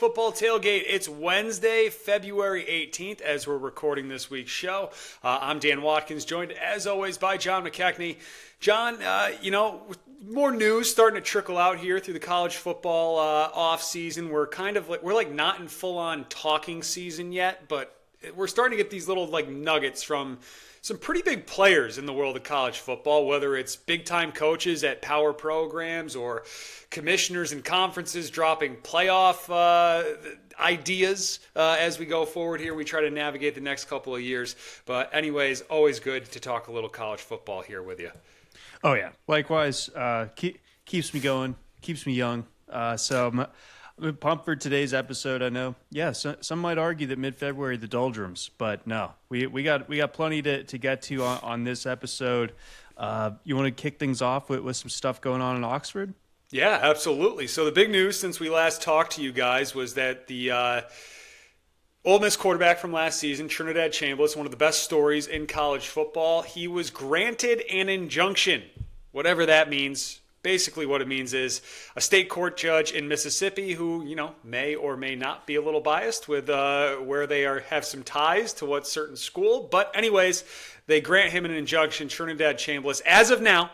Football Tailgate. It's Wednesday, February 18th, as we're recording this week's show. I'm Dan Watkins, joined as always by John McKechnie. John, more news starting to trickle out here through the college football offseason. We're not in full-on talking season yet, but we're starting to get these little nuggets from some pretty big players in the world of college football, whether it's big-time coaches at power programs or commissioners and conferences dropping playoff ideas as we go forward here. We try to navigate the next couple of years. But anyways, always good to talk a little college football here with you. Oh, yeah. Likewise, keeps me going, keeps me young. So I'm pumped for today's episode. I know, some might argue that mid-February the doldrums, but no, we got plenty to get to on this episode. You want to kick things off with some stuff going on in Oxford? Yeah, absolutely. So the big news since we last talked to you guys was that the Ole Miss quarterback from last season, Trinidad Chambliss, one of the best stories in college football, he was granted an injunction, whatever that means. Basically what it means is a state court judge in Mississippi who, may or may not be a little biased with where they have some ties to what certain school. But anyways, they grant him an injunction. Trinidad Chambliss, as of now,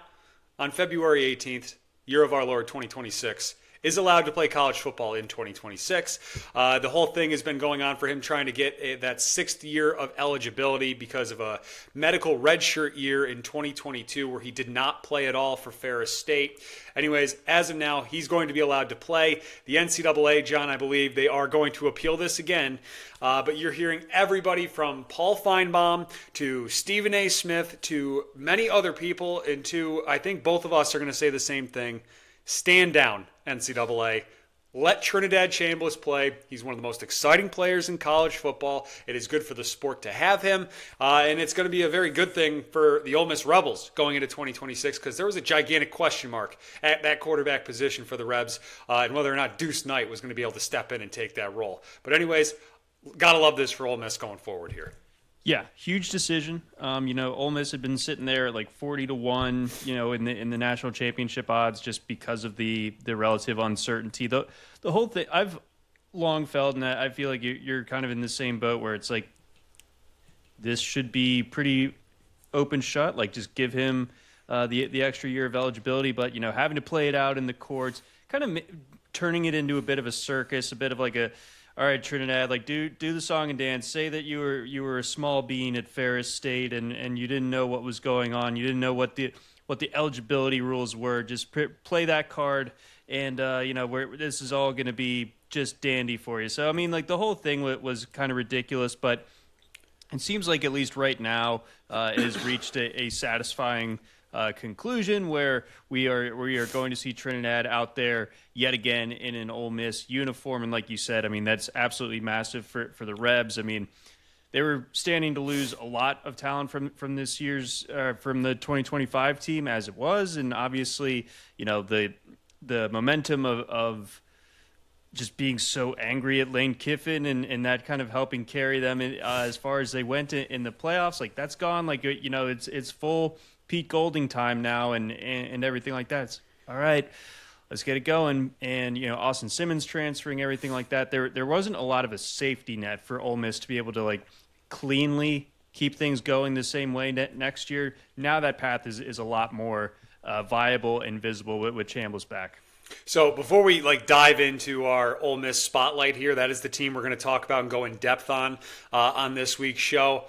on February 18th, year of our Lord 2026, is allowed to play college football in 2026. The whole thing has been going on for him trying to get that sixth year of eligibility because of a medical redshirt year in 2022 where he did not play at all for Ferris State. Anyways, as of now, he's going to be allowed to play. The NCAA, John, I believe they are going to appeal this again. But you're hearing everybody from Paul Feinbaum to Stephen A. Smith to many other people, and to, I think both of us are going to say the same thing. Stand down, NCAA. Let Trinidad Chambliss play. He's one of the most exciting players in college football. It is good for the sport to have him. And it's going to be a very good thing for the Ole Miss Rebels going into 2026 because there was a gigantic question mark at that quarterback position for the Rebs and whether or not Deuce Knight was going to be able to step in and take that role. But anyways, got to love this for Ole Miss going forward here. Yeah, huge decision. Ole Miss had been sitting there at 40-1, in the national championship odds just because of the relative uncertainty. The whole thing, I've long felt, and I feel like you're kind of in the same boat where it's this should be pretty open shut. Just give him the extra year of eligibility, but having to play it out in the courts, kind of turning it into a bit of a circus, a bit of all right, Trinidad, do the song and dance. Say that you were a small bean at Ferris State and you didn't know what was going on. You didn't know what the eligibility rules were. Just play that card, and this is all going to be just dandy for you. So the whole thing was kind of ridiculous, but it seems like at least right now it has reached a satisfying conclusion where we are going to see Trinidad out there yet again in an Ole Miss uniform, and like you said, that's absolutely massive for the Rebs. They were standing to lose a lot of talent from this year's from the 2025 team as it was, and obviously the momentum of just being so angry at Lane Kiffin and that kind of helping carry them as far as they went in the playoffs, that's gone. It's full Pete Golding time now and everything like that. It's, all right, let's get it going. And, Austin Simmons transferring, everything like that. There wasn't a lot of a safety net for Ole Miss to be able to cleanly keep things going the same way next year. Now that path is a lot more viable and visible with Chambliss back. So before we dive into our Ole Miss spotlight here, that is the team we're going to talk about and go in depth on this week's show.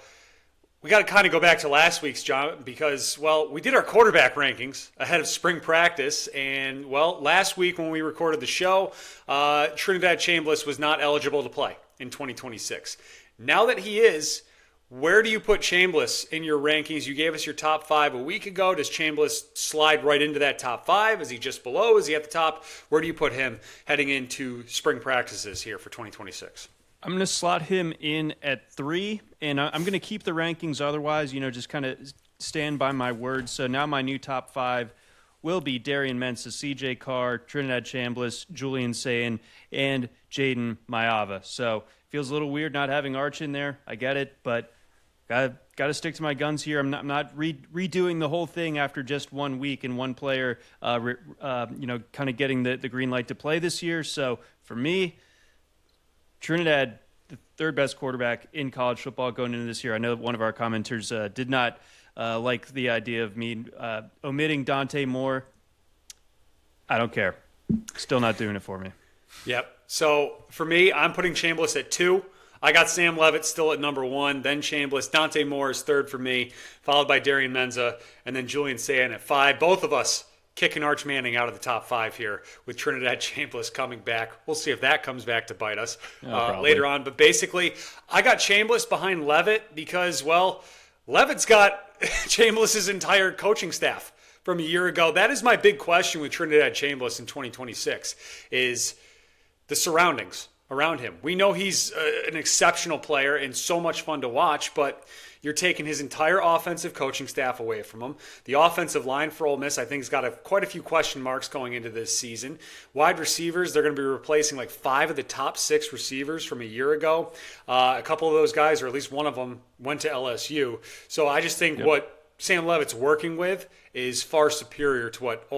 We got to kind of go back to last week's, John, because, we did our quarterback rankings ahead of spring practice. And, last week when we recorded the show, Trinidad Chambliss was not eligible to play in 2026. Now that he is, where do you put Chambliss in your rankings? You gave us your top 5 a week ago. Does Chambliss slide right into that top 5? Is he just below? Is he at the top? Where do you put him heading into spring practices here for 2026? I'm going to slot him in at 3, and I'm going to keep the rankings otherwise, just kind of stand by my word. So now my new top 5 will be Darian Mensah, CJ Carr, Trinidad Chambliss, Julian Sayin, and Jaden Maiava. So feels a little weird not having Arch in there. I get it, but got to stick to my guns here. I'm not redoing the whole thing after just 1 week and one player, kind of getting the green light to play this year. So for me, Trinidad, the third best quarterback in college football going into this year. I know one of our commenters did not like the idea of me omitting Dante Moore. I don't care. Still not doing it for me. Yep. So for me, I'm putting Chambliss at 2. I got Sam Levitt still at number 1, then Chambliss. Dante Moore is 3rd for me, followed by Darian Menza, and then Julian Sayin at 5. Both of us kicking Arch Manning out of the top 5 here with Trinidad Chambliss coming back. We'll see if that comes back to bite us later on. But basically, I got Chambliss behind Levitt because, well, Levitt's got Chambliss's entire coaching staff from a year ago. That is my big question with Trinidad Chambliss in 2026 is the surroundings around him. We know he's an exceptional player and so much fun to watch, but you're taking his entire offensive coaching staff away from him. The offensive line for Ole Miss, I think, has got quite a few question marks going into this season. Wide receivers, they're going to be replacing like 5 of the top 6 receivers from a year ago. A couple of those guys, or at least one of them, went to LSU. So I just think what Sam Levitt's working with is far superior to what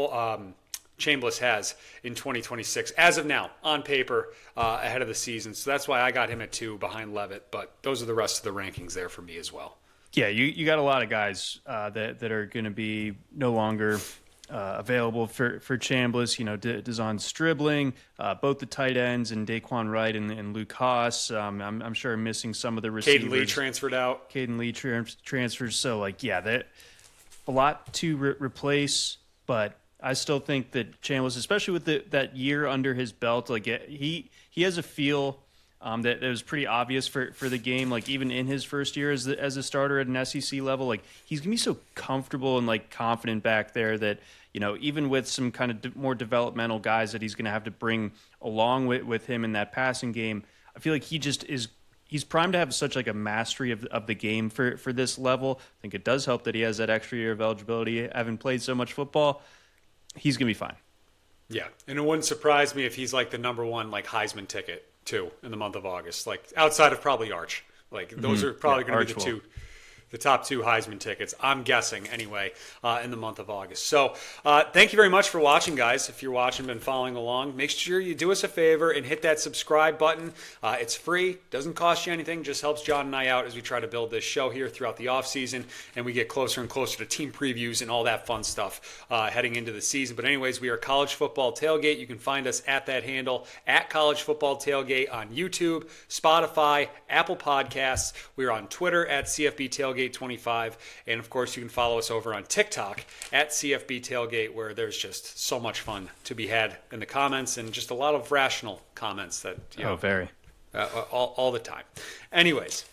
Chambliss has in 2026, as of now, on paper, ahead of the season. So that's why I got him at 2 behind Levitt. But those are the rest of the rankings there for me as well. Yeah, you got a lot of guys that are going to be no longer available for Chambliss. You know, Dazon Stribling, both the tight ends, and Daquan Wright and Luke Haas. I'm sure I'm missing some of the receivers. Caden Lee transferred out. Caden Lee transfers. So, a lot to replace, but I still think that Chambliss, especially with that year under his belt, he has a feel that was pretty obvious for the game. Like even in his first year as a starter at an SEC level, like he's gonna be so comfortable and confident back there that even with some kind of more developmental guys that he's gonna have to bring along with him in that passing game, I feel like he's primed to have such a mastery of the game for this level. I think it does help that he has that extra year of eligibility, having played so much football. He's going to be fine. Yeah, and it wouldn't surprise me if he's the number 1 Heisman ticket too in the month of August. Outside of probably Arch. Those are probably going to be the top 2 Heisman tickets, I'm guessing anyway, in the month of August. So thank you very much for watching, guys. If you're watching, been following along, make sure you do us a favor and hit that subscribe button. It's free, doesn't cost you anything, just helps John and I out as we try to build this show here throughout the offseason, and we get closer and closer to team previews and all that fun stuff heading into the season. But anyways, we are College Football Tailgate. You can find us at that handle, at College Football Tailgate on YouTube, Spotify, Apple Podcasts. We're on Twitter at CFB Tailgate 25, and of course you can follow us over on TikTok at CFB Tailgate, where there's just so much fun to be had in the comments and just a lot of rational comments that all the time. Anyways,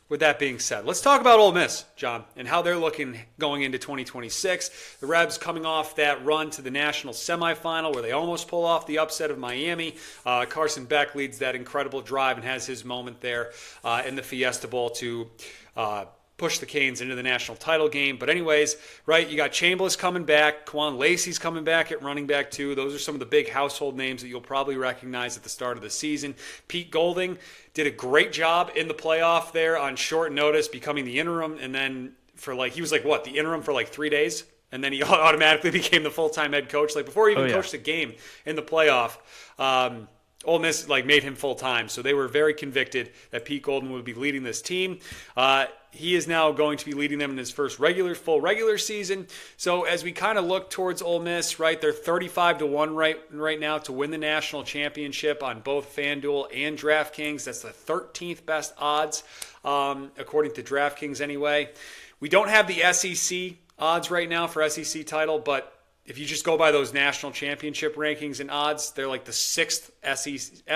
with that being said, let's talk about Ole Miss, John, and how they're looking going into 2026. The Rebs coming off that run to the national semifinal where they almost pull off the upset of Miami. Carson Beck leads that incredible drive and has his moment there in the Fiesta Bowl to push the Canes into the national title game. But anyways, right, you got Chambliss coming back. Quan Lacey's coming back at running back too. Those are some of the big household names that you'll probably recognize at the start of the season. Pete Golding did a great job in the playoff there on short notice, becoming the interim. And then he was the interim for 3 days. And then he automatically became the full-time head coach. Before he even coached a game in the playoff, Ole Miss made him full-time. So they were very convicted that Pete Golding would be leading this team. He is now going to be leading them in his first full regular season. So as we kind of look towards Ole Miss, right, they're 35-1 right now to win the national championship on both FanDuel and DraftKings. That's the 13th best odds, according to DraftKings anyway. We don't have the SEC odds right now for SEC title, but if you just go by those national championship rankings and odds, they're the 6th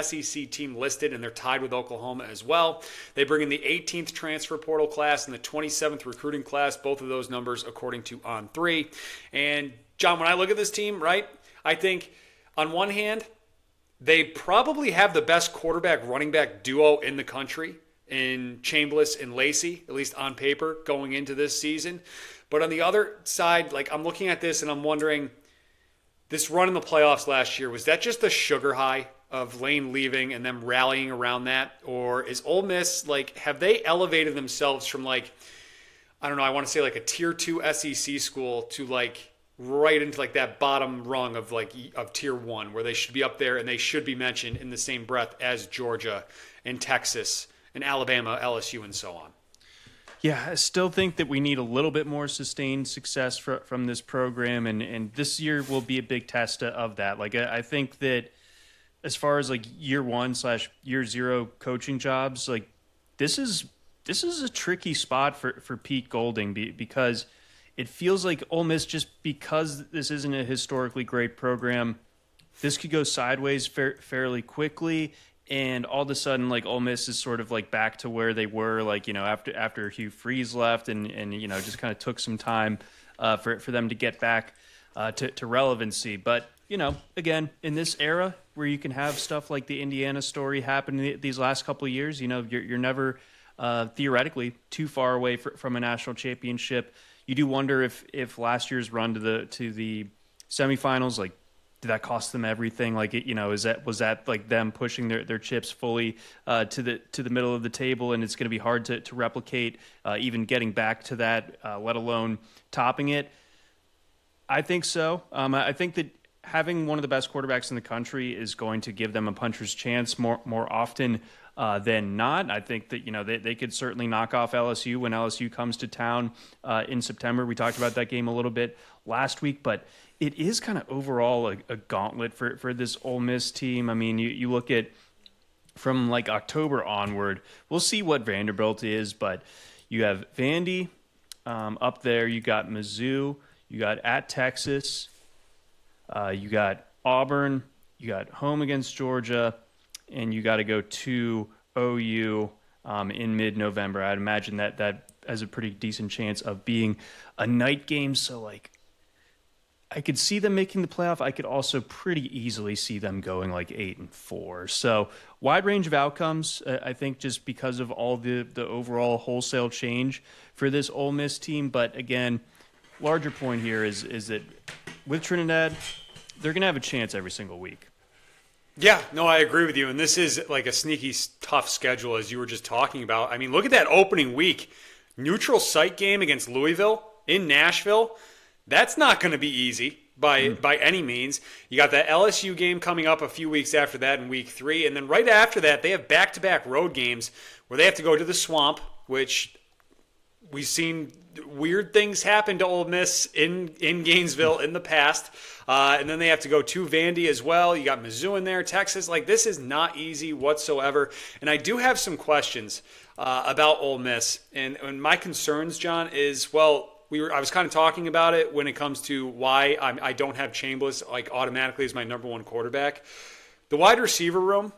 SEC team listed, and they're tied with Oklahoma as well. They bring in the 18th transfer portal class and the 27th recruiting class, both of those numbers according to On3. And, John, when I look at this team, right, I think on one hand, they probably have the best quarterback-running back duo in the country in Chambliss and Lacey, at least on paper, going into this season. But on the other side, I'm looking at this and I'm wondering, this run in the playoffs last year, was that just the sugar high of Lane leaving and them rallying around that? Or is Ole Miss, have they elevated themselves from I don't know, I want to say a tier 2 SEC school to right into like that bottom rung of tier one, where they should be up there and they should be mentioned in the same breath as Georgia and Texas and Alabama, LSU, and so on. Yeah, I still think that we need a little bit more sustained success from this program, and this year will be a big test of that. Like, I think that as far as like year one / year zero coaching jobs, like this is a tricky spot for Pete Golding because it feels like Ole Miss, just because this isn't a historically great program, this could go sideways fairly quickly. And all of a sudden, like, Ole Miss is sort of like back to where they were, like, after Hugh Freeze left, and just kind of took some time for them to get back to relevancy. But again, in this era where you can have stuff like the Indiana story happen these last couple of years, you're never theoretically too far away from a national championship. You do wonder if last year's run to the semifinals, like, did that cost them everything? Like, was that like them pushing their chips fully to the middle of the table, and it's going to be hard to replicate even getting back to that, let alone topping it? I think so. I think that having one of the best quarterbacks in the country is going to give them a puncher's chance more often than not. I think that they could certainly knock off LSU when LSU comes to town in September. We talked about that game a little bit last week, but it is kind of overall a gauntlet for this Ole Miss team. I mean, you look at from like October onward, we'll see what Vanderbilt is, but you have Vandy up there. You got Mizzou. You got at Texas. You got Auburn. You got home against Georgia. And you got to go to OU in mid-November. I'd imagine that has a pretty decent chance of being a night game. So, like, I could see them making the playoff. I could also pretty easily see them going like 8-4. So, wide range of outcomes, I think, just because of all the overall wholesale change for this Ole Miss team. But again, larger point here is that with Trinidad, they're going to have a chance every single week. Yeah, no, I agree with you. And this is like a sneaky, tough schedule, as you were just talking about. I mean, look at that opening week. Neutral site game against Louisville in Nashville. That's not going to be easy by any means. You got that LSU game coming up a few weeks after that in week 3. And then right after that, they have back-to-back road games where they have to go to the Swamp, which we've seen weird things happen to Ole Miss in Gainesville in the past. And then they have to go to Vandy as well. You got Mizzou in there, Texas. Like, this is not easy whatsoever. And I do have some questions about Ole Miss. And my concerns, John, is, well, I was kind of talking about it when it comes to why I don't have Chambliss like automatically as my number one quarterback. The wide receiver room,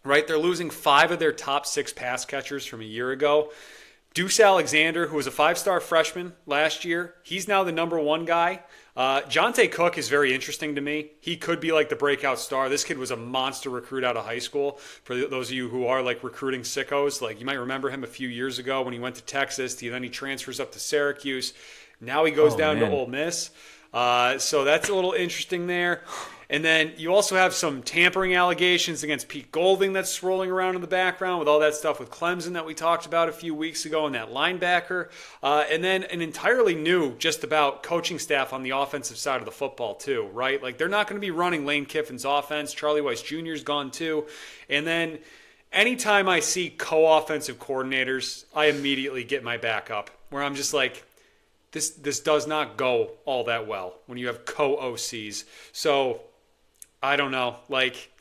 right? They're losing 5 of their top 6 pass catchers from a year ago. Deuce Alexander, who was a 5-star freshman last year, he's now the number 1 guy. Jonte Cook is very interesting to me. He could be like the breakout star. This kid was a monster recruit out of high school. For those of you who are like recruiting sickos, like you might remember him a few years ago when he went to Texas. Then he transfers up to Syracuse. Now he goes down to Ole Miss. So that's a little interesting there. And then you also have some tampering allegations against Pete Golding that's swirling around in the background with all that stuff with Clemson that we talked about a few weeks ago and that linebacker. And then an entirely new just about coaching staff on the offensive side of the football too, right? Like they're not going to be running Lane Kiffin's offense. Charlie Weiss Jr. is gone too. And then anytime I see co-offensive coordinators, I immediately get my back up where I'm just like, this does not go all that well when you have co-OCs. So I don't know. Like,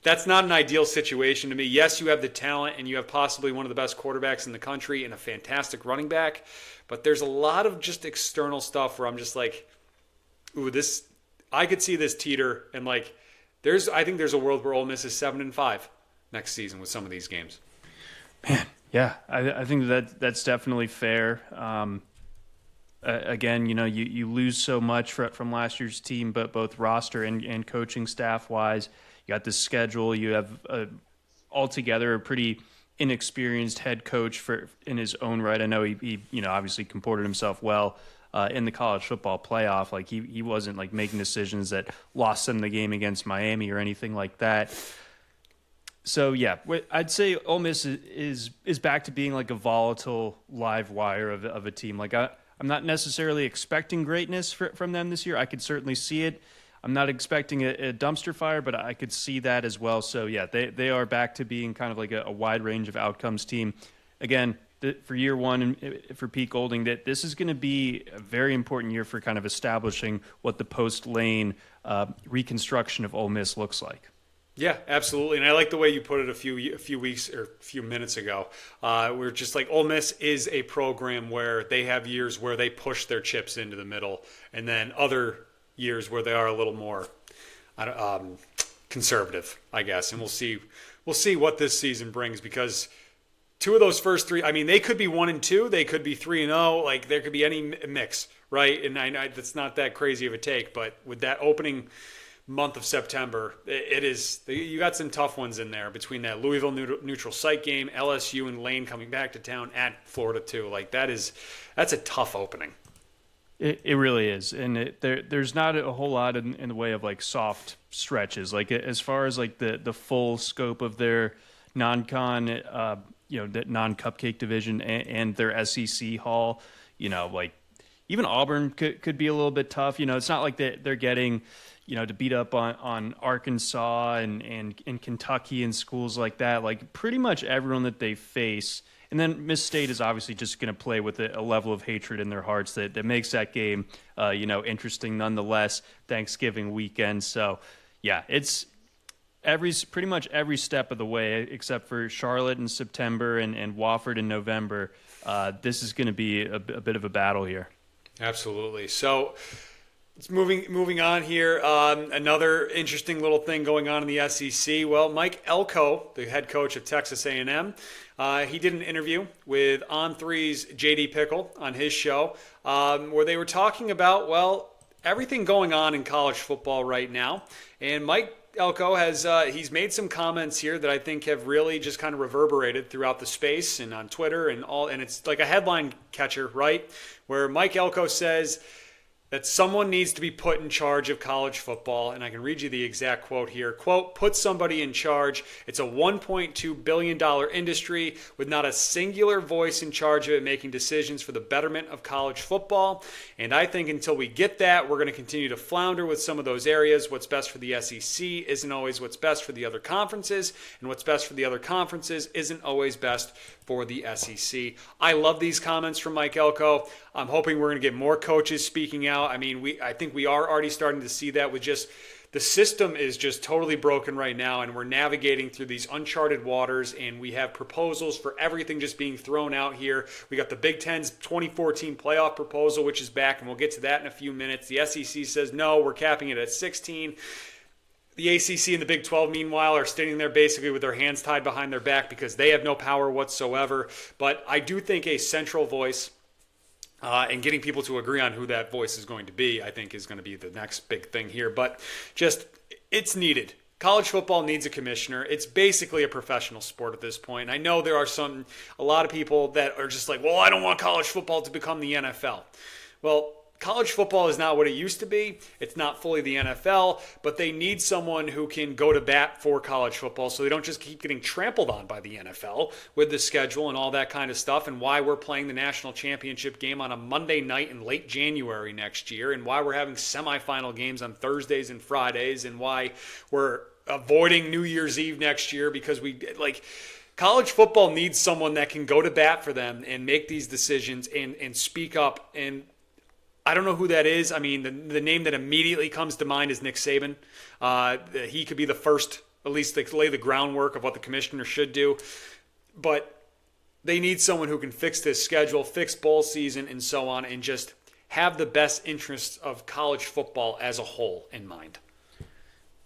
that's not an ideal situation to me. Yes, you have the talent and you have possibly one of the best quarterbacks in the country and a fantastic running back, but there's a lot of just external stuff where I'm just like, ooh, I could see this teeter, and like I think there's a world where Ole Miss is 7-5 next season with some of these games. Man, yeah, I think that's definitely fair. Again, you lose so much from last year's team, but both roster and coaching staff wise. You got the schedule. You have altogether a pretty inexperienced head coach in his own right. I know he obviously comported himself well in the college football playoff. Like he wasn't like making decisions that lost them the game against Miami or anything like that. So yeah, I'd say Ole Miss is back to being like a volatile live wire of a team. Like I'm not necessarily expecting greatness from them this year. I could certainly see it. I'm not expecting a dumpster fire, but I could see that as well. So, yeah, they are back to being kind of like a wide range of outcomes team. Again, for year one and for Pete Golding, that this is going to be a very important year for kind of establishing what the post-Lane reconstruction of Ole Miss looks like. Yeah, absolutely, and I like the way you put it a few weeks or a few minutes ago. We're just like Ole Miss is a program where they have years where they push their chips into the middle, and then other years where they are a little more conservative, I guess. And we'll see what this season brings, because two of those first three, I mean, they could be 1-2, they could be 3-0, like there could be any mix, right? And I know that's not that crazy of a take, but with that opening month of September, it is, you got some tough ones in there between that Louisville neutral site game, LSU and Lane coming back to town at Florida too. Like that's a tough opening. It really is, and there's not a whole lot in the way of like soft stretches. Like as far as like the full scope of their non-con, that non-cupcake division and their SEC haul, like even Auburn could be a little bit tough. It's not like they're getting, to beat up on Arkansas and Kentucky and schools like that. Like pretty much everyone that they face. And then Miss State is obviously just going to play with a level of hatred in their hearts that makes that game, interesting nonetheless. Thanksgiving weekend. So, yeah, it's pretty much every step of the way, except for Charlotte in September and Wofford in November. This is going to be a bit of a battle here. Absolutely. So, it's moving on here. Another interesting little thing going on in the SEC. Well, Mike Elko, the head coach of Texas A&M, he did an interview with On3's J.D. Pickle on his show, where they were talking about, well, everything going on in college football right now. And Mike Elko he's made some comments here that I think have really just kind of reverberated throughout the space and on Twitter and all. And it's like a headline catcher, right? Where Mike Elko says that someone needs to be put in charge of college football. And I can read you the exact quote here. Quote, put somebody in charge. It's a $1.2 billion industry with not a singular voice in charge of it making decisions for the betterment of college football. And I think until we get that, we're going to continue to flounder with some of those areas. What's best for the SEC isn't always what's best for the other conferences. And what's best for the other conferences isn't always best for the SEC. I love these comments from Mike Elko. I'm hoping we're going to get more coaches speaking out. I mean, I think we are already starting to see that with just the system is just totally broken right now, and we're navigating through these uncharted waters, and we have proposals for everything just being thrown out here. We got the Big Ten's 2014 playoff proposal, which is back, and we'll get to that in a few minutes. The SEC says, no, we're capping it at 16. The ACC and the Big 12, meanwhile, are standing there basically with their hands tied behind their back because they have no power whatsoever. But I do think a central voice and getting people to agree on who that voice is going to be, I think, is going to be the next big thing here. But just, it's needed. College football needs a commissioner. It's basically a professional sport at this point. I know there are a lot of people that are just like, well, I don't want college football to become the NFL. Well, college football is not what it used to be. It's not fully the NFL, but they need someone who can go to bat for college football so they don't just keep getting trampled on by the NFL with the schedule and all that kind of stuff, and why we're playing the national championship game on a Monday night in late January next year, and why we're having semifinal games on Thursdays and Fridays, and why we're avoiding New Year's Eve next year because college football needs someone that can go to bat for them and make these decisions and speak up. And I don't know who that is. I mean, the name that immediately comes to mind is Nick Saban. He could be the first, at least to lay the groundwork of what the commissioner should do. But they need someone who can fix this schedule, fix bowl season, and so on, and just have the best interests of college football as a whole in mind.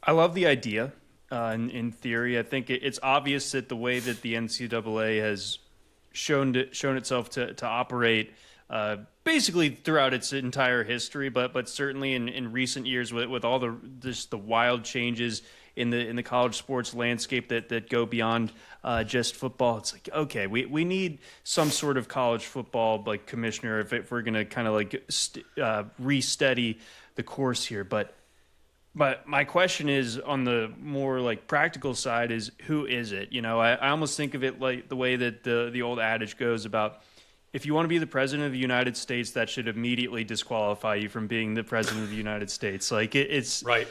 I love the idea. In theory, I think it's obvious that the way that the NCAA has shown itself to operate basically throughout its entire history, but certainly in recent years with all the wild changes in the college sports landscape that go beyond just football. It's like, okay, we need some sort of college football like commissioner if we're going to kind of like re-steady the course here. But my question is, on the more like practical side, is who is it? I almost think of it like the way that the old adage goes about, if you want to be the president of the United States, that should immediately disqualify you from being the president of the United States. Like it's Right.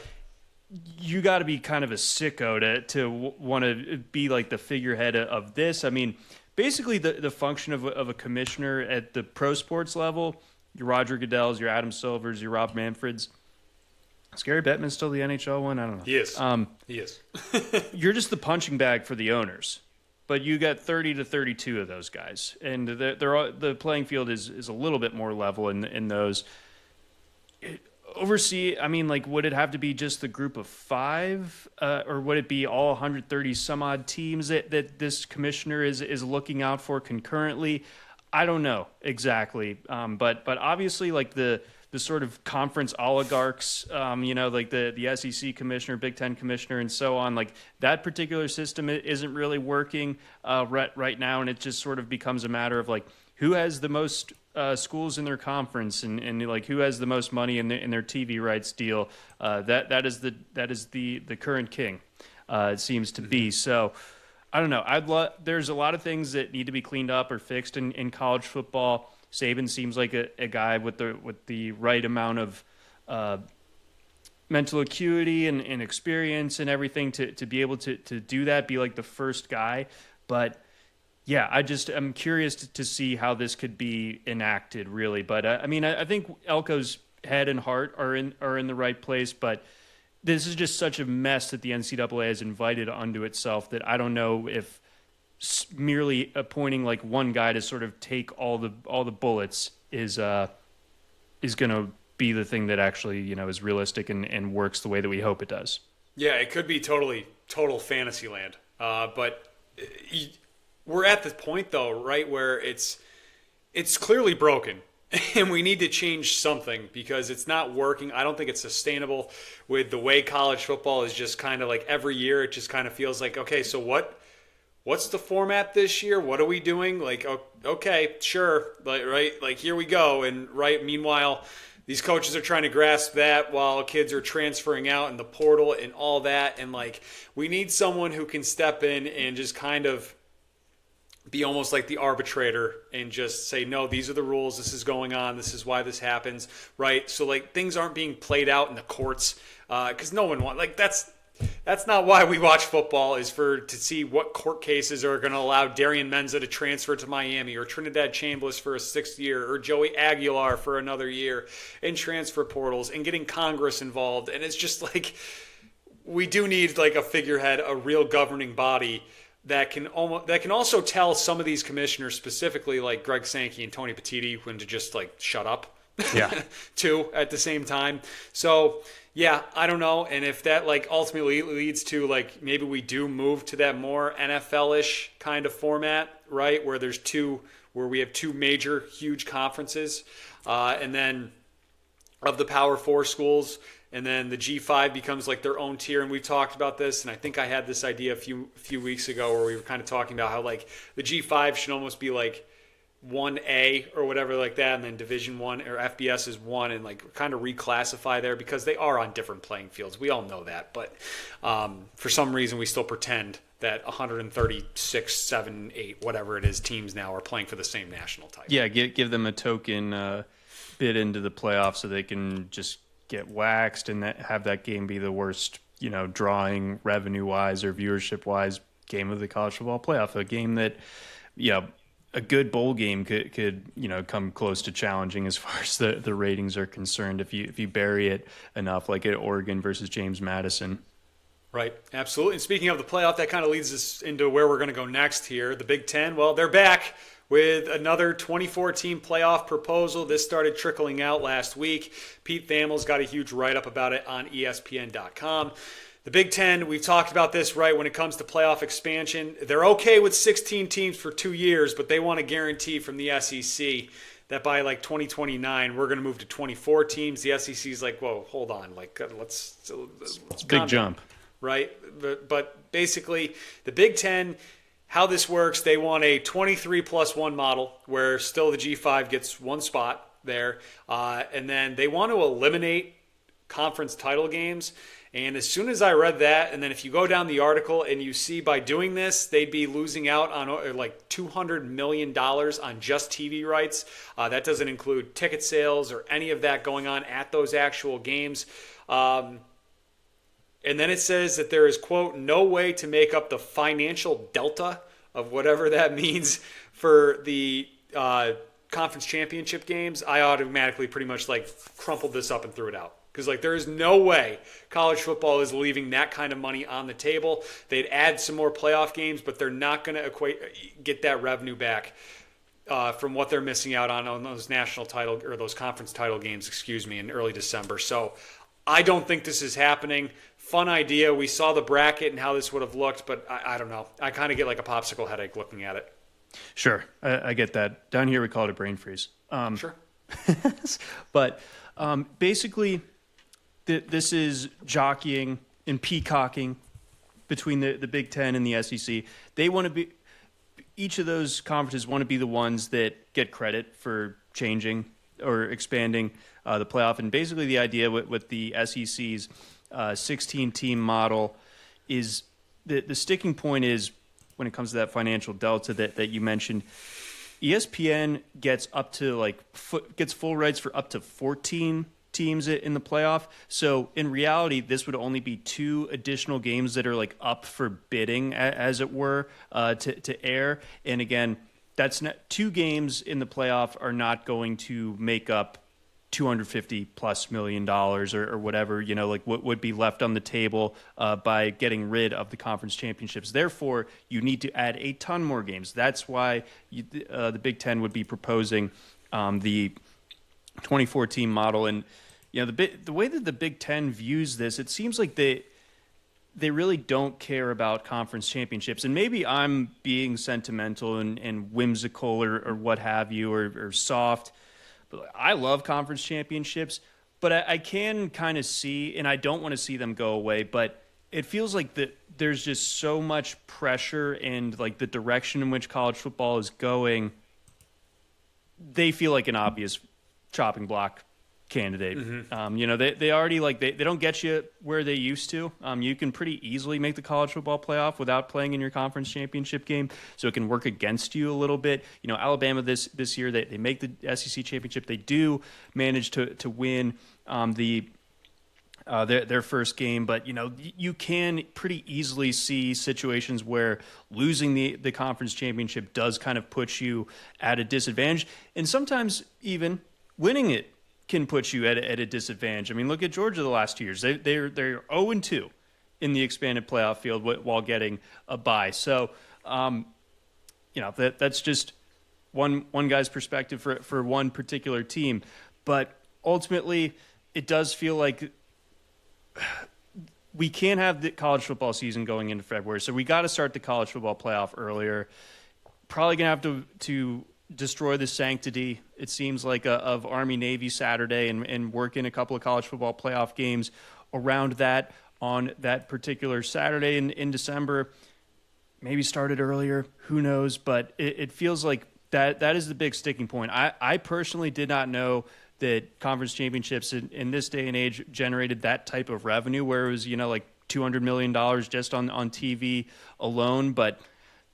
You got to be kind of a sicko to want to be like the figurehead of this. I mean, basically the function of a commissioner at the pro sports level, your Roger Goodells, your Adam Silvers, your Rob Manfreds. Is Gary Bettman still the NHL one? I don't know. He is. He is. You're just the punching bag for the owners. But you got 30 to 32 of those guys. And the playing field is a little bit more level in those. Oversee, I mean, like, would it have to be just the group of 5? Or would it be all 130 some odd teams that this commissioner is looking out for concurrently? I don't know exactly. But obviously, like, the sort of conference oligarchs, like the SEC commissioner, Big Ten commissioner, and so on, like that particular system isn't really working right now, and it just sort of becomes a matter of like who has the most schools in their conference, and like who has the most money in their TV rights deal. That is the current king. It seems to be so. I don't know. There's a lot of things that need to be cleaned up or fixed in college football. Saban seems like a guy with the right amount of mental acuity and experience and everything to be able to do that, be like the first guy. But yeah, I'm curious to see how this could be enacted, really. But I mean, I think Elko's head and heart are in the right place, but this is just such a mess that the NCAA has invited onto itself that I don't know if merely appointing like one guy to sort of take all the bullets is going to be the thing that actually is realistic and works the way that we hope it does. Yeah, it could be total fantasy land. But we're at the point though, right, where it's clearly broken. And we need to change something because it's not working. I don't think it's sustainable with the way college football is just kind of like every year. It just kind of feels like, okay, so what's the format this year? What are we doing? Like, okay, sure, right? Like, here we go. And right, meanwhile, these coaches are trying to grasp that while kids are transferring out in the portal and all that. And like, we need someone who can step in and just kind of be almost like the arbitrator and just say, no, these are the rules. This is going on. This is why this happens, right? So like, things aren't being played out in the courts because no one wants. Like, that's not why we watch football, is to see what court cases are going to allow Darian Menza to transfer to Miami, or Trinidad Chambliss for a 6th year, or Joey Aguilar for another year in transfer portals, and getting Congress involved. And it's just like, we do need like a figurehead, a real governing body that can also tell some of these commissioners, specifically like Greg Sankey and Tony Petitti, when to just like shut up. Yeah. too at the same time. So yeah, I don't know. And if that like ultimately leads to like maybe we do move to that more NFL-ish kind of format, right? Where we have 2 major huge conferences, and then of the Power 4 schools, and then the G5 becomes like their own tier. And we've talked about this, and I think I had this idea a few weeks ago where we were kind of talking about how like the G5 should almost be like 1A or whatever like that, and then Division 1 or FBS is 1, and like kind of reclassify there because they are on different playing fields. We all know that, but for some reason we still pretend that 136, 7, 8, whatever it is, teams now are playing for the same national title. Yeah, give them a token bid into the playoffs so they can just get waxed and have that game be the worst, drawing revenue-wise or viewership-wise game of the college football playoff. A game that, a good bowl game could come close to challenging as far as the ratings are concerned if you bury it enough, like at Oregon versus James Madison. Right, absolutely. And speaking of the playoff, that kind of leads us into where we're going to go next here. The Big Ten, well, they're back with another 24-team playoff proposal. This started trickling out last week. Pete Thamel's got a huge write-up about it on ESPN.com. The Big Ten, we've talked about this, right, when it comes to playoff expansion. They're okay with 16 teams for 2 years, but they want a guarantee from the SEC that by, like, 2029, we're going to move to 24 teams. The SEC's like, whoa, hold on. Like, let's big jump. Right? But basically, the Big Ten, how this works, they want a 23+1 model where still the G5 gets one spot there. And then they want to eliminate conference title games. And as soon as I read that, and then if you go down the article and you see by doing this, they'd be losing out on like $200 million on just TV rights. That doesn't include ticket sales or any of that going on at those actual games. And then it says that there is, quote, no way to make up the financial delta of whatever that means for the conference championship games. I automatically pretty much like crumpled this up and threw it out. Because like there is no way college football is leaving that kind of money on the table. They'd add some more playoff games, but they're not going to get that revenue back from what they're missing out on those national title or those conference title games, in early December. So I don't think this is happening. Fun idea. We saw the bracket and how this would have looked, but I don't know. I kind of get like a popsicle headache looking at it. Sure, I get that. Down here we call it a brain freeze. Sure. But basically, this is jockeying and peacocking between the Big Ten and the SEC. They want to be, each of those conferences want to be the ones that get credit for changing or expanding the playoff. And basically the idea with the SEC's 16-team model is the sticking point is when it comes to that financial delta that you mentioned, ESPN gets up to gets full rights for up to 14 teams in the playoff. So in reality, this would only be 2 additional games that are like up for bidding, as it were, to air. And again, that's not 2 games in the playoff are not going to make up $250+ million or whatever, like what would be left on the table by getting rid of the conference championships. Therefore, you need to add a ton more games. That's why the Big Ten would be proposing the 24-team model. And the way that the Big Ten views this, it seems like they really don't care about conference championships. And maybe I'm being sentimental and whimsical or what have you, or soft. But I love conference championships, but I can kind of see, and I don't want to see them go away, but it feels like there's just so much pressure and like the direction in which college football is going, they feel like an obvious chopping block candidate. Mm-hmm. They already they don't get you where they used to. You can pretty easily make the college football playoff without playing in your conference championship game, so it can work against you a little bit. Alabama this year they make the SEC championship. They do manage to win their first game, but you can pretty easily see situations where losing the conference championship does kind of put you at a disadvantage, and sometimes even winning it can put you at a disadvantage. I mean, look at Georgia the last 2 years. They're 0-2 in the expanded playoff field while getting a bye. So, that's just one guy's perspective for one particular team. But ultimately, it does feel like we can't have the college football season going into February. So we got to start the college football playoff earlier. Probably going to have to destroy the sanctity, it seems like, of Army-Navy Saturday and work in a couple of college football playoff games around that on that particular Saturday in December. Maybe started earlier, who knows, but it feels like that is the big sticking point. I personally did not know that conference championships in this day and age generated that type of revenue where it was, like $200 million just on TV alone, but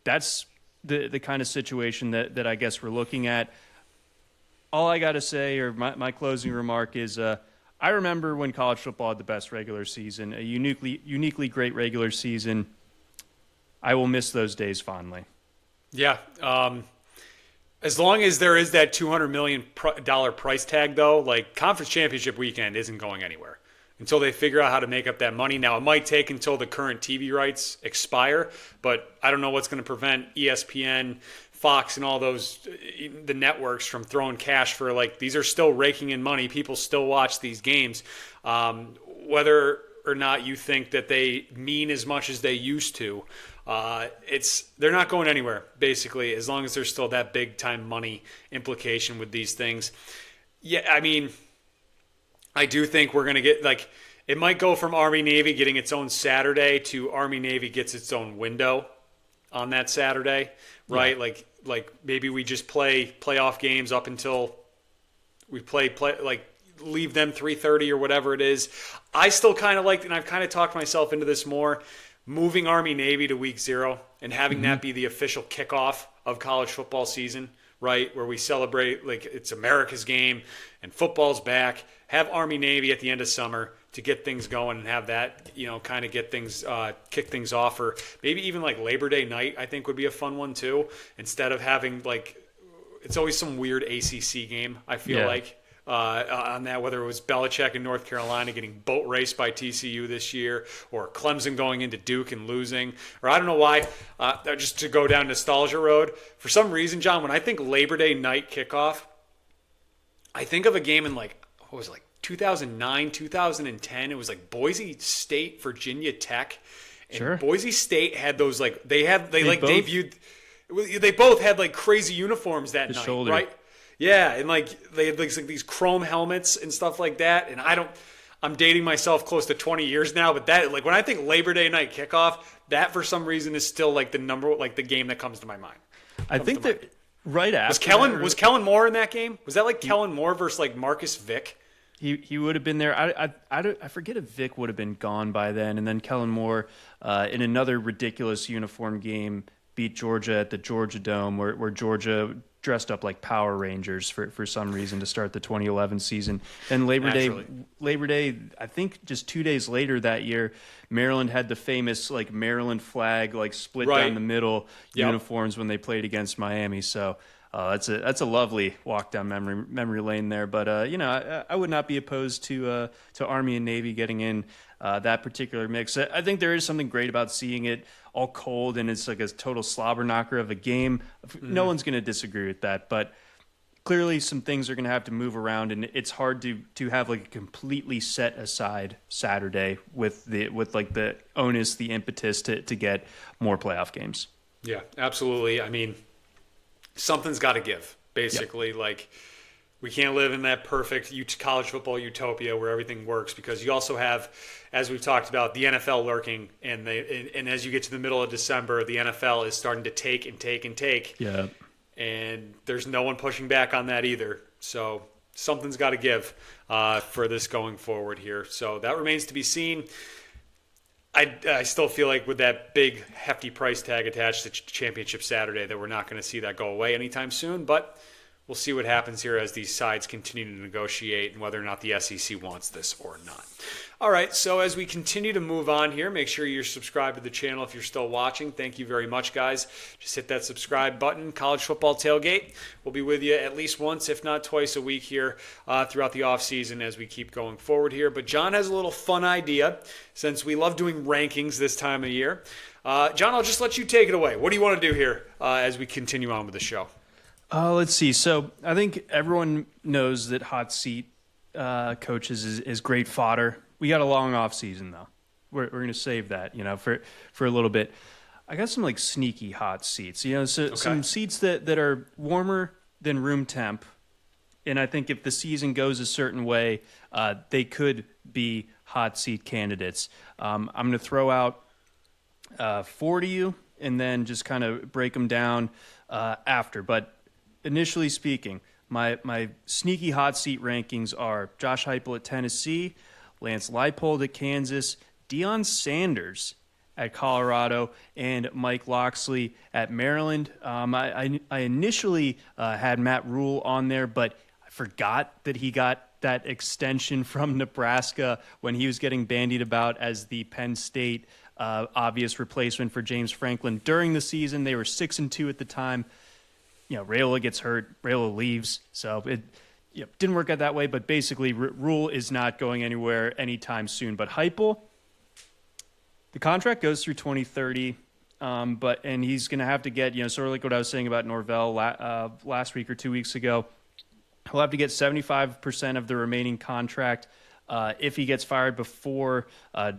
that's the kind of situation that I guess we're looking at. All I got to say, or my closing remark is, I remember when college football had the best regular season, a uniquely great regular season. I will miss those days fondly. Yeah. As long as there is that $200 million price tag, though, like conference championship weekend isn't going anywhere until they figure out how to make up that money. Now, it might take until the current TV rights expire, but I don't know what's going to prevent ESPN, Fox, and all the networks from throwing cash for, these are still raking in money. People still watch these games. Whether or not you think that they mean as much as they used to, they're not going anywhere, basically, as long as there's still that big-time money implication with these things. Yeah, I mean, I do think we're going to get, it might go from Army-Navy getting its own Saturday to Army-Navy gets its own window on that Saturday, right? Yeah. Like maybe we just play playoff games up until we play leave them 3:30 or whatever it is. I still kind of like, and I've kind of talked myself into this more, moving Army-Navy to week 0 and having that be the official kickoff of college football season, right, where we celebrate like it's America's game and football's back. Have Army-Navy at the end of summer to get things going and have that, kind of get things, kick things off. Or maybe even like Labor Day night, I think would be a fun one too. Instead of having like, it's always some weird ACC game, I feel like. On that, whether it was Belichick in North Carolina getting boat raced by TCU this year, or Clemson going into Duke and losing, or I don't know why, just to go down nostalgia road. For some reason, John, when I think Labor Day night kickoff, I think of a game in like, 2009, 2010. It was like Boise State, Virginia Tech. And Boise State had those like, they debuted, they both had like crazy uniforms that night, right? Yeah, and like they had like these chrome helmets and stuff like that. And I'm dating myself close to 20 years now, but that, like, when I think Labor Day night kickoff, that for some reason is still like the game that comes to my mind. I think that right after was Kellen Moore in that game? Was that like Kellen Moore versus like Marcus Vick? He would have been there. I forget if Vick would have been gone by then, and then Kellen Moore in another ridiculous uniform game beat Georgia at the Georgia Dome, where Georgia dressed up like Power Rangers for some reason to start the 2011 season. And Labor Day, I think just 2 days later that year, Maryland had the famous like Maryland flag like split down the middle uniforms when they played against Miami. So that's a lovely walk down memory lane there. But I would not be opposed to Army and Navy getting in that particular mix. I think there is something great about seeing it all cold and it's like a total slobber knocker of a game. No one's going to disagree with that, but clearly some things are going to have to move around, and it's hard to have like a completely set aside Saturday with like the onus, the impetus to get more playoff games. Yeah, absolutely. I mean, something's got to give, basically. Like, we can't live in that perfect college football utopia where everything works, because you also have, as we've talked about, the NFL lurking, and as you get to the middle of December, the NFL is starting to take and take and take. Yeah. And there's no one pushing back on that either. So something's got to give for this going forward here. So that remains to be seen. I still feel like with that big, hefty price tag attached to Championship Saturday that we're not going to see that go away anytime soon, but we'll see what happens here as these sides continue to negotiate and whether or not the SEC wants this or not. All right, so as we continue to move on here, make sure you're subscribed to the channel if you're still watching. Thank you very much, guys. Just hit that subscribe button. College Football Tailgate. We'll be with you at least once, if not twice a week here throughout the offseason as we keep going forward here. But John has a little fun idea, since we love doing rankings this time of year. John, I'll just let you take it away. What do you want to do here as we continue on with the show? Let's see. So I think everyone knows that hot seat coaches is great fodder. We got a long off season though. We're going to save that, for a little bit. I got some like sneaky hot seats, some seats that are warmer than room temp. And I think if the season goes a certain way, they could be hot seat candidates. I'm going to throw out 4 to you and then just kind of break them down after. But initially speaking, my sneaky hot seat rankings are Josh Heupel at Tennessee, Lance Leipold at Kansas, Deion Sanders at Colorado, and Mike Loxley at Maryland. I initially had Matt Rule on there, but I forgot that he got that extension from Nebraska when he was getting bandied about as the Penn State obvious replacement for James Franklin. During the season, they were 6-2 at the time. Rayola gets hurt, Rayola leaves, so it didn't work out that way, but basically Rule is not going anywhere anytime soon. But Heupel, the contract goes through 2030, and he's going to have to get, sort of like what I was saying about Norvell last week or 2 weeks ago, he'll have to get 75% of the remaining contract if he gets fired before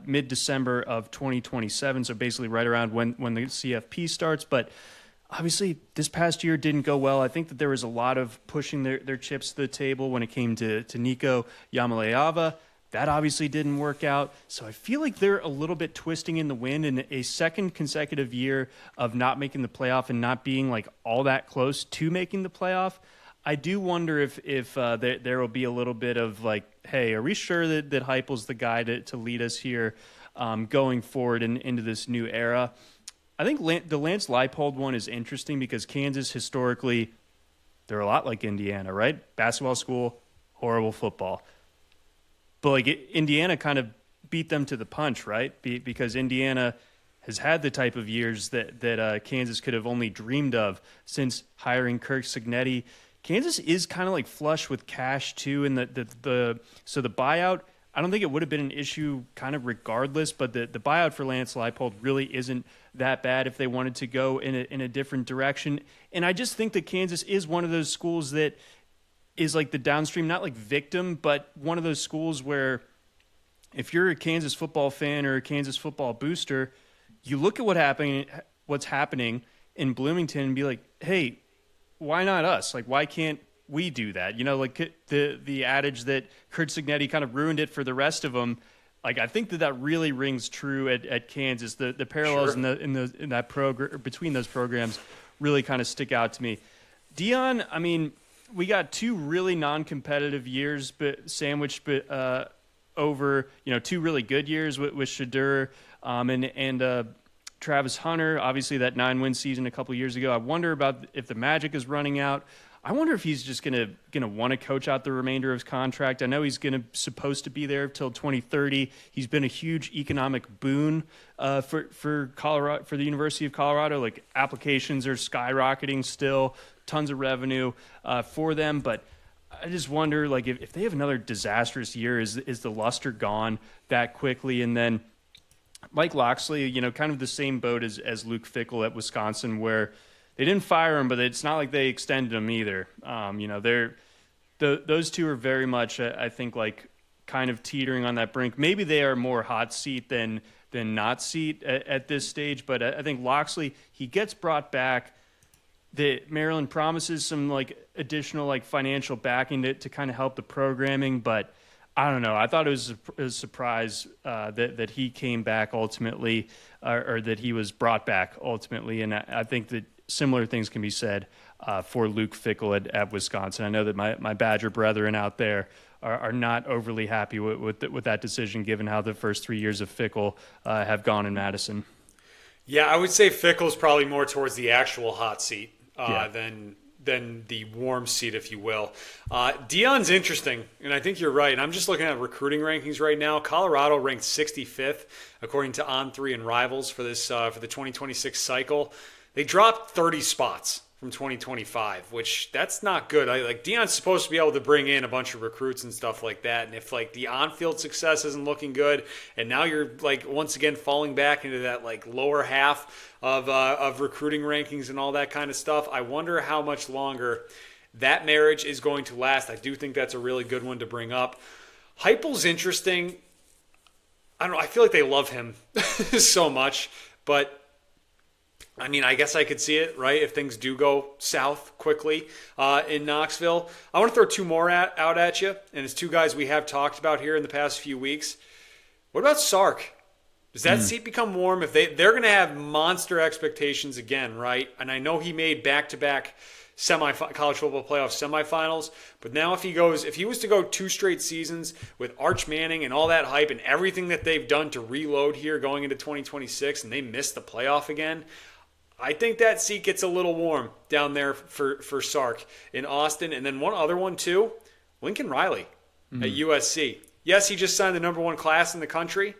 mid-December of 2027, so basically right around when the CFP starts. But obviously, this past year didn't go well. I think that there was a lot of pushing their chips to the table when it came to Nico Yamaleava. That obviously didn't work out. So I feel like they're a little bit twisting in the wind, and a second consecutive year of not making the playoff and not being like all that close to making the playoff. I do wonder if there will be a little bit of like, hey, are we sure that Heupel's the guy to lead us here going forward into this new era? I think the Lance Leipold one is interesting because Kansas historically, they're a lot like Indiana, right? Basketball school, horrible football. But like Indiana kind of beat them to the punch, right? Because Indiana has had the type of years that Kansas could have only dreamed of since hiring Kirk Cignetti. Kansas is kind of like flush with cash too, and so the buyout, I don't think it would have been an issue kind of regardless, but the buyout for Lance Leipold really isn't that bad if they wanted to go in a different direction. And I just think that Kansas is one of those schools that is like the downstream, not like victim, but one of those schools where if you're a Kansas football fan or a Kansas football booster, you look at what's happening in Bloomington and be like, hey, why not us? Like, why can't we do that? You know, like the adage that Kurt Cignetti kind of ruined it for the rest of them. Like, I think that really rings true at Kansas. The parallels Sure. in that program between those programs really kind of stick out to me. Dion, I mean, we got two really non-competitive years, but sandwiched over two really good years with Shadur and Travis Hunter. Obviously, that 9-win season a couple years ago. I wonder about if the magic is running out. I wonder if he's just gonna want to coach out the remainder of his contract. I know he's supposed to be there till 2030. He's been a huge economic boon for Colorado, for the University of Colorado. Like, applications are skyrocketing still, tons of revenue for them. But I just wonder, like, if they have another disastrous year, is the luster gone that quickly? And then Mike Locksley, kind of the same boat as Luke Fickell at Wisconsin, where they didn't fire him, but it's not like they extended him either. Those two are very much, I think, like kind of teetering on that brink. Maybe they are more hot seat than not seat at this stage. But I think Locksley, he gets brought back. That Maryland promises some like additional like financial backing to kind of help the programming, but I don't know. I thought it was a surprise that he came back ultimately, or that he was brought back ultimately. And I think that similar things can be said for Luke Fickell at Wisconsin. I know that my Badger brethren out there are not overly happy with that decision, given how the first 3 years of Fickell have gone in Madison. Yeah, I would say Fickell's probably more towards the actual hot seat than the warm seat, if you will. Dion's interesting, and I think you're right. And I'm just looking at recruiting rankings right now. Colorado ranked 65th according to On3 and Rivals for this for the 2026 cycle. They dropped 30 spots from 2025, which that's not good. Like Dion's supposed to be able to bring in a bunch of recruits and stuff like that. And if like the on-field success isn't looking good, and now you're like once again falling back into that like lower half of recruiting rankings and all that kind of stuff, I wonder how much longer that marriage is going to last. I do think that's a really good one to bring up. Heupel's interesting. I don't know. I feel like they love him so much, but I mean, I guess I could see it, right, if things do go south quickly in Knoxville. I want to throw two more out at you, and it's two guys we have talked about here in the past few weeks. What about Sark? Does that seat become warm? If they're going to have monster expectations again, right? And I know he made back-to-back college football playoff semifinals, but now if he was to go 2 straight seasons with Arch Manning and all that hype and everything that they've done to reload here going into 2026, and they miss the playoff again, I think that seat gets a little warm down there for Sark in Austin. And then one other one, too, Lincoln Riley at USC. Yes, he just signed the #1 class in the country,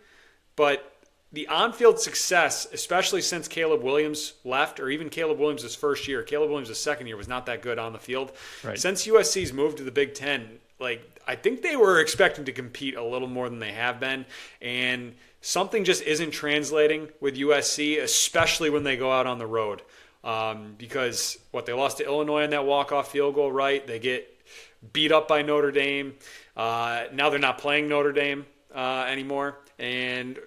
but the on-field success, especially since Caleb Williams left, or even Caleb Williams' first year, Caleb Williams' second year was not that good on the field. Right. Since USC's moved to the Big Ten, I think they were expecting to compete a little more than they have been, and something just isn't translating with USC, especially when they go out on the road. Because they lost to Illinois on that walk-off field goal, right? They get beat up by Notre Dame. Now they're not playing Notre Dame anymore, and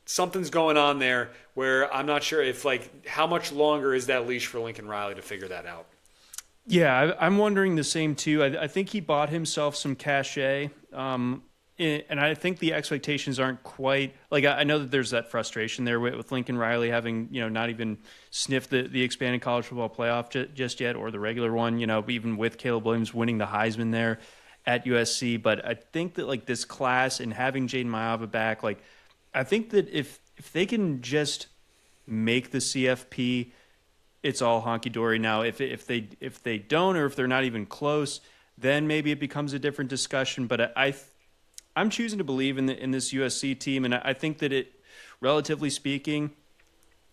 something's going on there where I'm not sure if how much longer is that leash for Lincoln Riley to figure that out. Yeah, I'm wondering the same too. I think he bought himself some cachet And I think the expectations aren't quite like I know that there's that frustration there with Lincoln Riley having not even sniffed the expanded college football playoff just yet, or the regular one. Even with Caleb Williams winning the Heisman there at USC. But I think that like this class and having Jaden Maiava back, like I think that if they can just make the CFP, it's all honky dory. Now, if they don't, or if they're not even close, then maybe it becomes a different discussion. But I'm choosing to believe in this USC team, and I think that relatively speaking,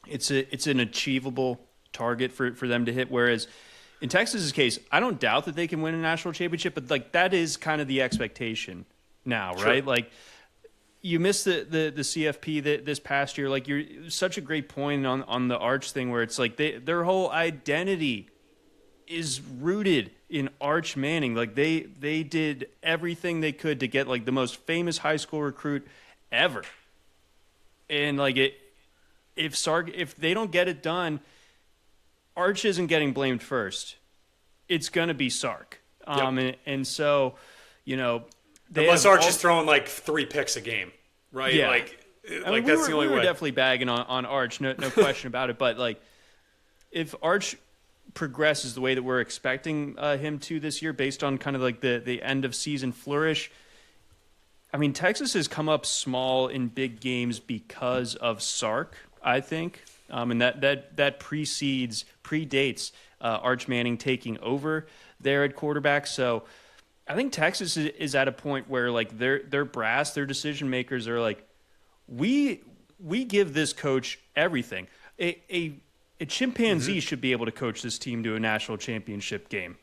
it's an achievable target for them to hit. Whereas in Texas's case, I don't doubt that they can win a national championship, but like that is kind of the expectation now, Sure. right? Like you missed the CFP this past year. Like you're such a great point on the Arch thing, where it's like their whole identity is rooted in Arch Manning. Like they did everything they could to get like the most famous high school recruit ever. And like if they don't get it done, Arch isn't getting blamed first. It's gonna be Sark. Yep. And so, unless Arch is throwing like 3 picks a game, right? Yeah. That's the only we were way. definitely bagging on Arch, no question about it. But like, if Arch progresses the way that we're expecting him to this year, based on kind of like the end of season flourish, I mean, Texas has come up small in big games because of Sark, I think, and that predates Arch Manning taking over there at quarterback. So I think Texas is at a point where like their brass, their decision makers are like, we give this coach everything. A chimpanzee should be able to coach this team to a national championship game.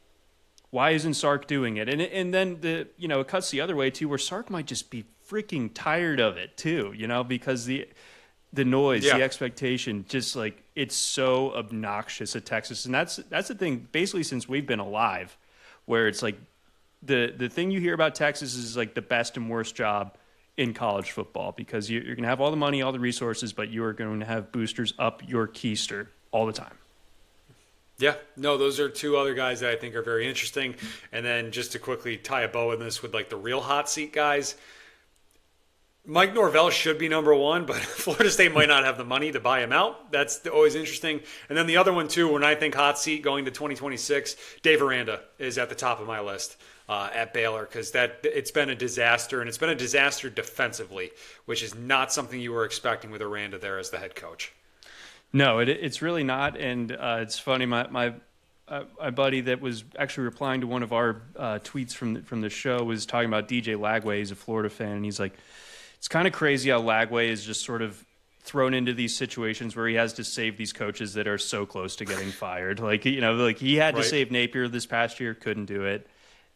Why isn't Sark doing it? And then it cuts the other way too, where Sark might just be freaking tired of it too, because the noise, the expectation, just like it's so obnoxious at Texas. And that's the thing, basically since we've been alive, where it's like the thing you hear about Texas is like the best and worst job in college football, because you're going to have all the money, all the resources, but you are going to have boosters up your keister all the time. Yeah, no, those are 2 other guys that I think are very interesting. And then just to quickly tie a bow in this with like the real hot seat guys, Mike Norvell should be number 1, but Florida State might not have the money to buy him out. That's always interesting. And then the other one too, when I think hot seat going to 2026, Dave Aranda is at the top of my list at Baylor, because it's been a disaster, and it's been a disaster defensively, which is not something you were expecting with Aranda there as the head coach. No, it's really not, and it's funny. My buddy that was actually replying to one of our tweets from the show was talking about DJ Lagway. He's a Florida fan, and he's like, it's kind of crazy how Lagway is just sort of thrown into these situations where he has to save these coaches that are so close to getting fired. Like he had to save Napier this past year, couldn't do it.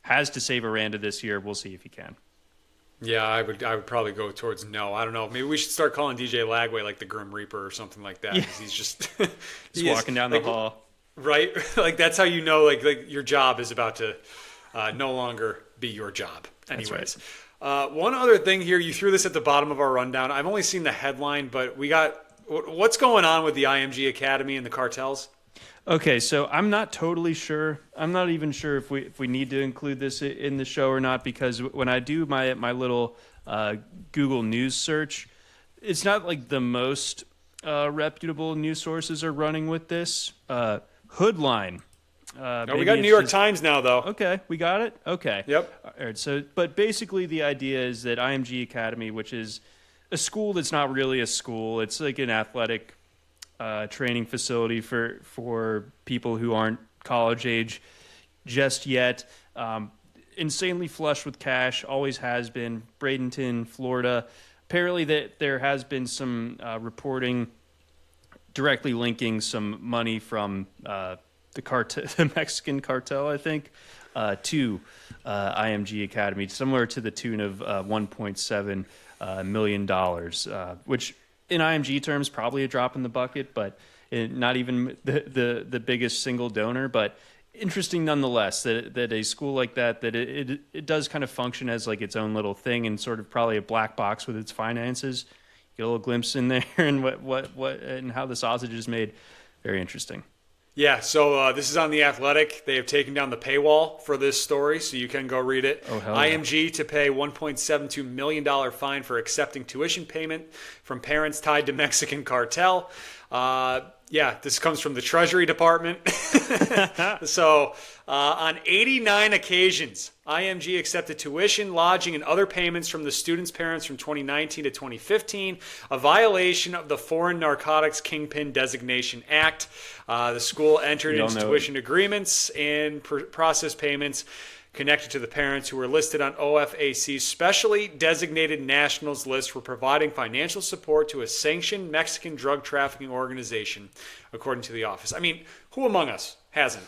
Has to save Aranda this year. We'll see if he can. Yeah, I would probably go towards no. I don't know. Maybe we should start calling DJ Lagway like the Grim Reaper or something like that. Yeah. He's just he's walking down the hall. Right? Like that's how you know like your job is about to no longer be your job. Anyways. That's right. One other thing here, you threw this at the bottom of our rundown. I've only seen the headline, but what's going on with the IMG Academy and the cartels? Okay, so I'm not totally sure. I'm not even sure if we need to include this in the show or not, because when I do my little Google News search, it's not like the most reputable news sources are running with this. Hoodline. No, we got New York Times now, though. Okay, we got it? Okay. Yep. All right, so, but basically the idea is that IMG Academy, which is a school that's not really a school, it's like an athletic training facility for people who aren't college age just yet. Insanely flush with cash, always has been. Bradenton, Florida. Apparently there has been some reporting directly linking some money from the cartel, the Mexican cartel, I think, to IMG Academy, similar to the tune of $1.7 million, which in IMG terms, probably a drop in the bucket, but not even the biggest single donor. But interesting nonetheless that a school like that it does kind of function as like its own little thing and sort of probably a black box with its finances. Get a little glimpse in there and what and how the sausage is made. Very interesting. Yeah, so this is on The Athletic. They have taken down the paywall for this story, so you can go read it. Oh, hell yeah. IMG to pay $1.72 million fine for accepting tuition payment from parents tied to Mexican cartel. Yeah, this comes from the Treasury Department. So on 89 occasions, IMG accepted tuition, lodging, and other payments from the students' parents from 2019 to 2015, a violation of the Foreign Narcotics Kingpin Designation Act. The school entered into tuition agreements and processed payments connected to the parents who were listed on OFAC's specially designated nationals list for providing financial support to a sanctioned Mexican drug trafficking organization, according to the office. I mean, who among us hasn't,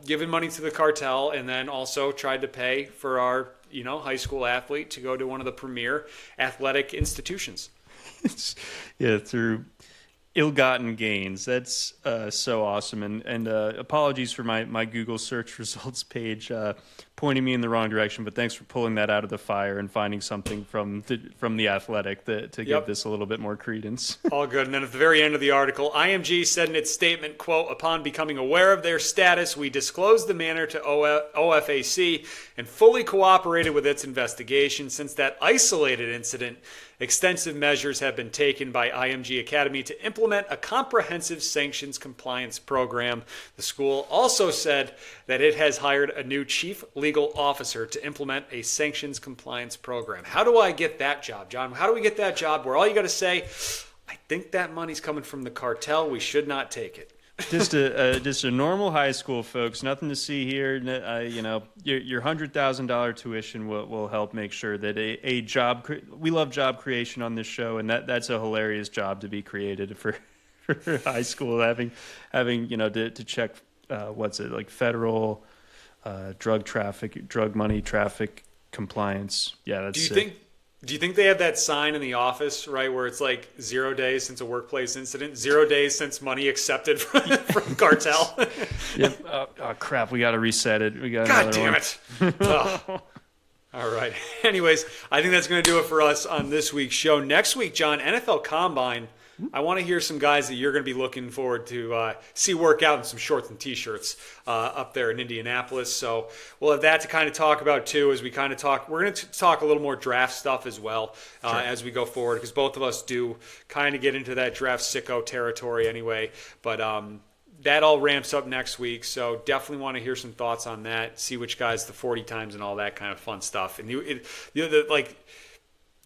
given money to the cartel and then also tried to pay for our, high school athlete to go to one of the premier athletic institutions? Yeah, through ill-gotten gains. That's so awesome. And apologies for my Google search results page pointing me in the wrong direction, but thanks for pulling that out of the fire and finding something from the Athletic to give this a little bit more credence. All good. And then at the very end of the article, IMG said in its statement, quote, "Upon becoming aware of their status, we disclosed the matter to OFAC and fully cooperated with its investigation. Since that isolated incident, extensive measures have been taken by IMG Academy to implement a comprehensive sanctions compliance program." The school also said that it has hired a new chief legal officer to implement a sanctions compliance program. How do I get that job, John? How do we get that job where all you got to say, I think that money's coming from the cartel, we should not take it? Just a normal high school, folks. Nothing to see here. Your $100,000 tuition will help make sure that a job. We love job creation on this show, and that's a hilarious job to be created for high school. Having to check federal drug money traffic compliance. Yeah, that's. Do you think they have that sign in the office, right, where it's like 0 days since a workplace incident, 0 days since money accepted from cartel? Yep. Oh, crap. We got to reset it. We got God damn it. Oh. All right. Anyways, I think that's going to do it for us on this week's show. Next week, John, NFL Combine. I want to hear some guys that you're going to be looking forward to see work out in some shorts and T-shirts up there in Indianapolis. So we'll have that to kind of talk about, too, as we kind of talk. We're going to talk a little more draft stuff as well as we go forward, because both of us do kind of get into that draft sicko territory anyway. But that all ramps up next week, so definitely want to hear some thoughts on that, see which guys the 40 times and all that kind of fun stuff. And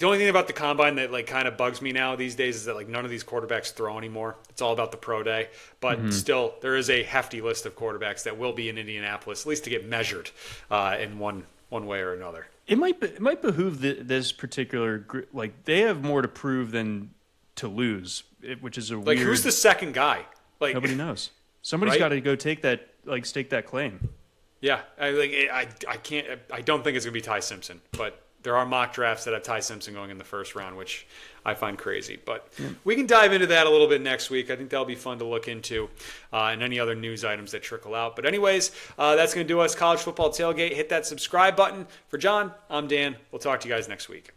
the only thing about the Combine that kind of bugs me now these days is that none of these quarterbacks throw anymore. It's all about the pro day. But still, there is a hefty list of quarterbacks that will be in Indianapolis, at least to get measured in one way or another. It might behoove this particular they have more to prove than to lose, which is a weird. Who's the second guy? Nobody knows. Somebody's got to go take that stake that claim. Yeah, I can't. I don't think it's gonna be Ty Simpson, but there are mock drafts that have Ty Simpson going in the first round, which I find crazy. But we can dive into that a little bit next week. I think that'll be fun to look into and any other news items that trickle out. But anyways, that's going to do us. College Football Tailgate. Hit that subscribe button. For John, I'm Dan. We'll talk to you guys next week.